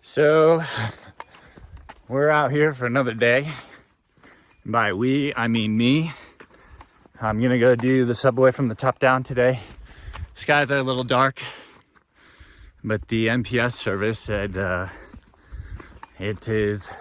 So we're out here for another day. By we, I mean me. I'm gonna go do the subway from the top down today. Skies are a little dark, but the NPS service said it is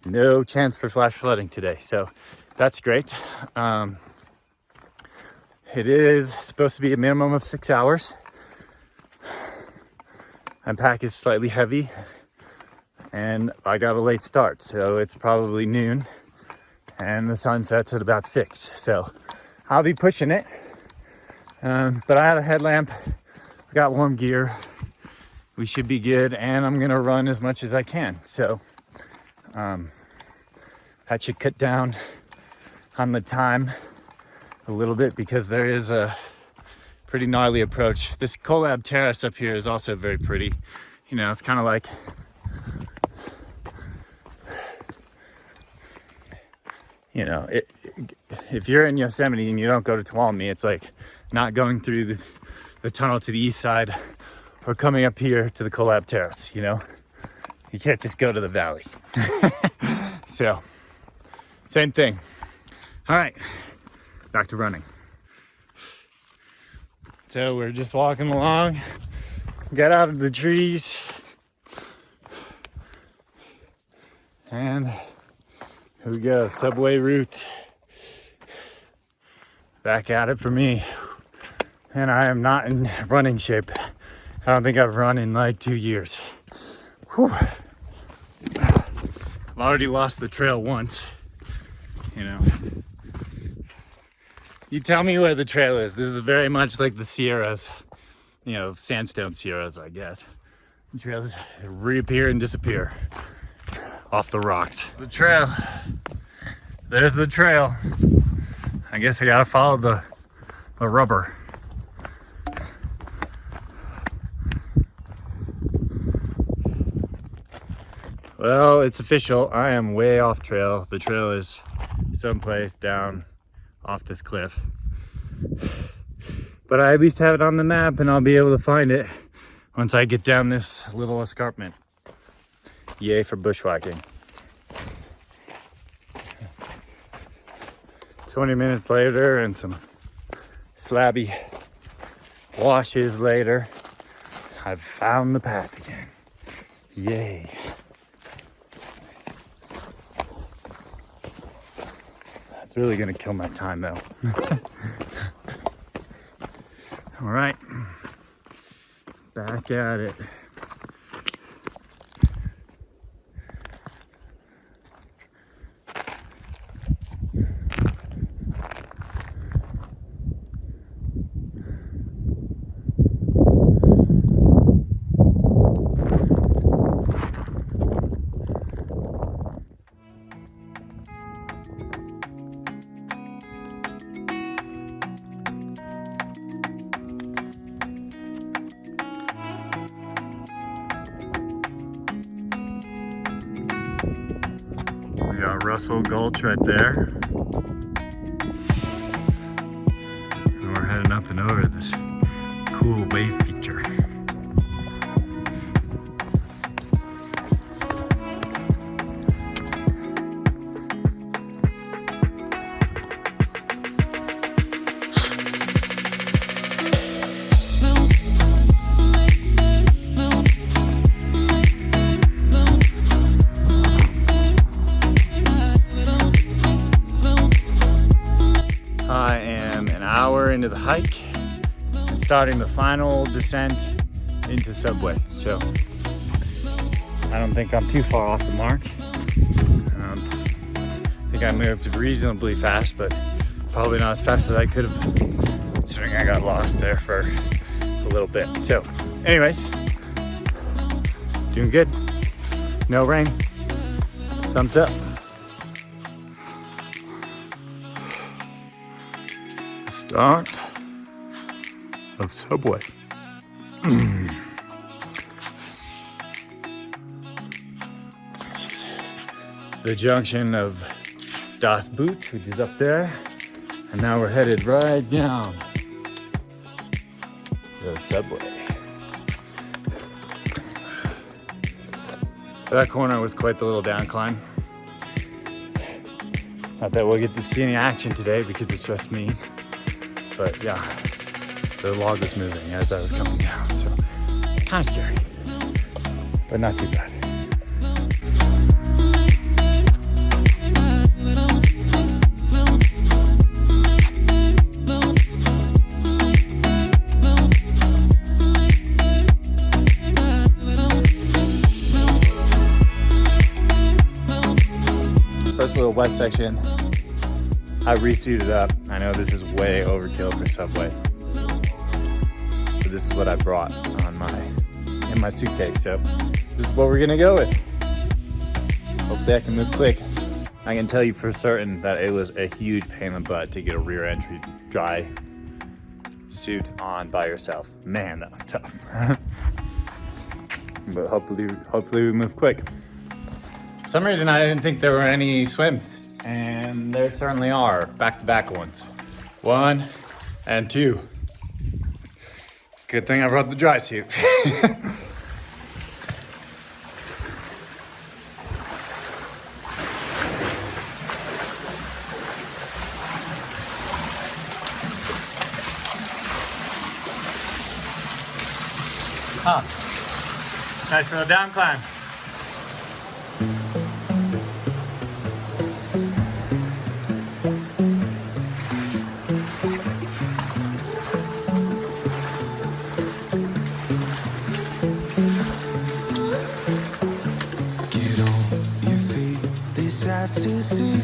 no chance for flash flooding today, so that's great. It is supposed to be a minimum of 6 hours. My pack is slightly heavy and I got a late start, so it's probably noon and the sun sets at about 6, so I'll be pushing it. But I have a headlamp, I got warm gear, we should be good, and I'm gonna run as much as I can, so that should cut down on the time a little bit because there is a pretty gnarly approach. This collab terrace up here is also very pretty. You know, it's kind of like if you're in Yosemite and you don't go to Tuolumne, it's like not going through the tunnel to the east side or coming up here to the collab terrace, you know? You can't just go to the valley. So, same thing. All right, back to running. So we're just walking along, get out of the trees, and here we go, subway route. Back at it for me. And I am not in running shape. I don't think I've run in like 2 years. Whew. I've already lost the trail once, you know. You tell me where the trail is. This is very much like the Sierras, you know, sandstone Sierras, I guess. The trails reappear and disappear off the rocks. The trail. There's the trail. I guess I gotta follow the rubber. Well, it's official. I am way off trail. The trail is someplace down off this cliff. But I at least have it on the map and I'll be able to find it once I get down this little escarpment. Yay for bushwhacking. 20 minutes later and some slabby washes later, I've found the path again. Yay. It's really gonna kill my time though. All right, back at it. We got Russell Gulch right there. And we're heading up and over this cool wave feature. Into the hike and starting the final descent into Subway. So I don't think I'm too far off the mark. I think I moved reasonably fast, but probably not as fast as I could have, considering I got lost there for a little bit. So anyways, doing good. No rain. Thumbs up. Start of Subway. The junction of Das Boot, which is up there, and now we're headed right down the subway. So that corner was quite the little down climb. Not that we'll get to see any action today because it's just me. But yeah, the log was moving as I was coming down. So kind of scary, but not too bad. First little wet section, I resuited up. I know this is way overkill for Subway, but this is what I brought in my suitcase. So this is what we're gonna go with. Hopefully I can move quick. I can tell you for certain that it was a huge pain in the butt to get a rear entry dry suit on by yourself. Man, that was tough. But hopefully we move quick. For some reason, I didn't think there were any swims, and there certainly are, back-to-back ones. 1 and 2. Good thing I brought the dry suit. Nice little down climb. To see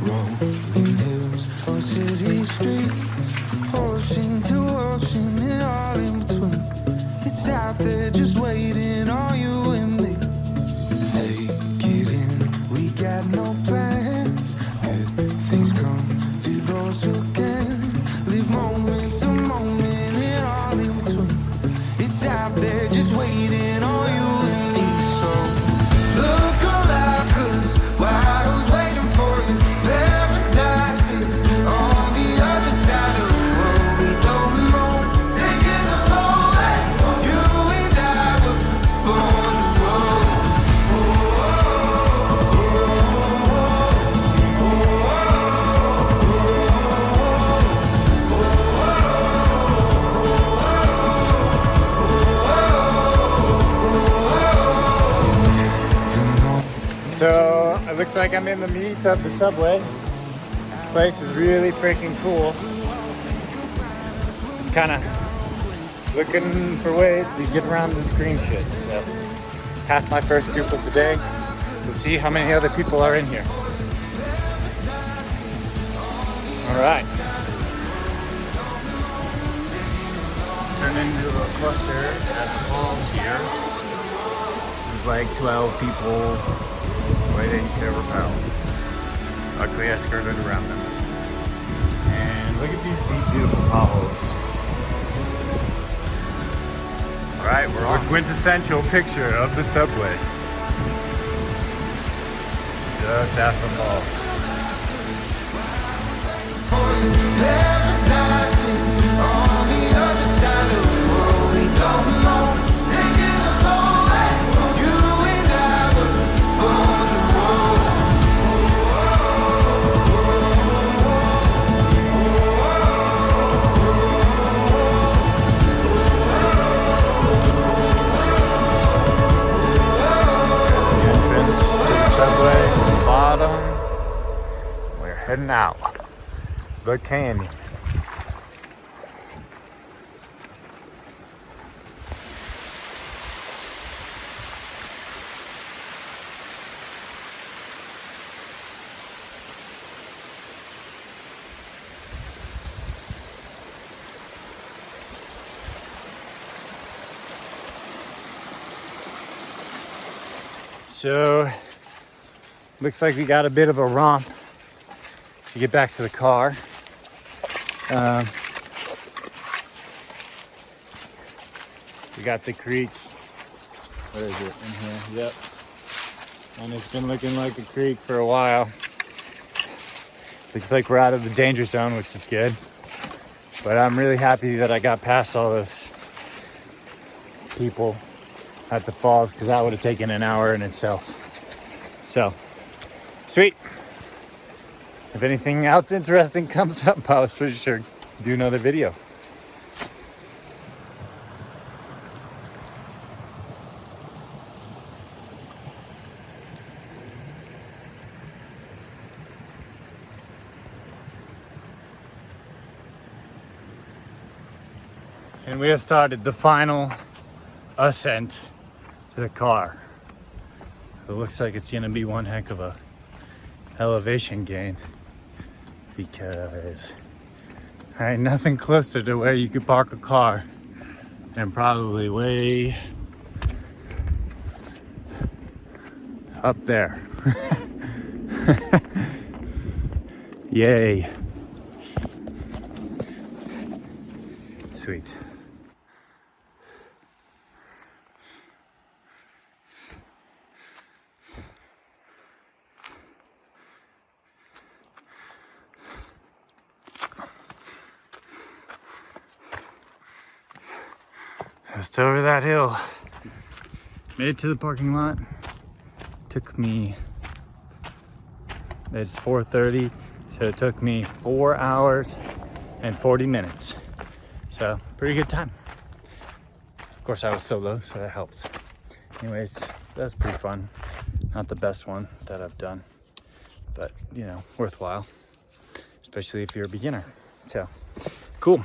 rolling hills or city streets, ocean to ocean and all in between. It's out there just waiting on you and me. Take it in, we got no plans. Good things come to those who can. Live moment to moment and all in between. It's out there just waiting on you and me. So look alive, 'cause while So it looks like I'm in the meat of the Subway. This place is really freaking cool. Just kind of looking for ways to get around this green shit. So past my first group of the day. We'll see how many other people are in here. All right. Turn into a cluster at the falls here. There's like 12 people waiting to rappel. Luckily I skirted around them. And look at these deep, beautiful potholes. All right, we're on. A quintessential picture of the Subway. Just at the falls. Heading out the canyon. So looks like we got a bit of a romp to get back to the car. We got the creek. Where is it? In here. Yep. And it's been looking like a creek for a while. Looks like we're out of the danger zone, which is good. But I'm really happy that I got past all those people at the falls because that would have taken an hour in itself. So, sweet. If anything else interesting comes up, I'll for sure do another video. And we have started the final ascent to the car. It looks like it's gonna be one heck of a elevation gain because there ain't nothing closer to where you could park a car and probably way up there. Yay. Sweet. Just over that hill. Made it to the parking lot. Took me, it's 4:30, so it took me 4 hours and 40 minutes. So, pretty good time. Of course, I was solo, so that helps. Anyways, that was pretty fun. Not the best one that I've done, but, you know, worthwhile, especially if you're a beginner. So, cool.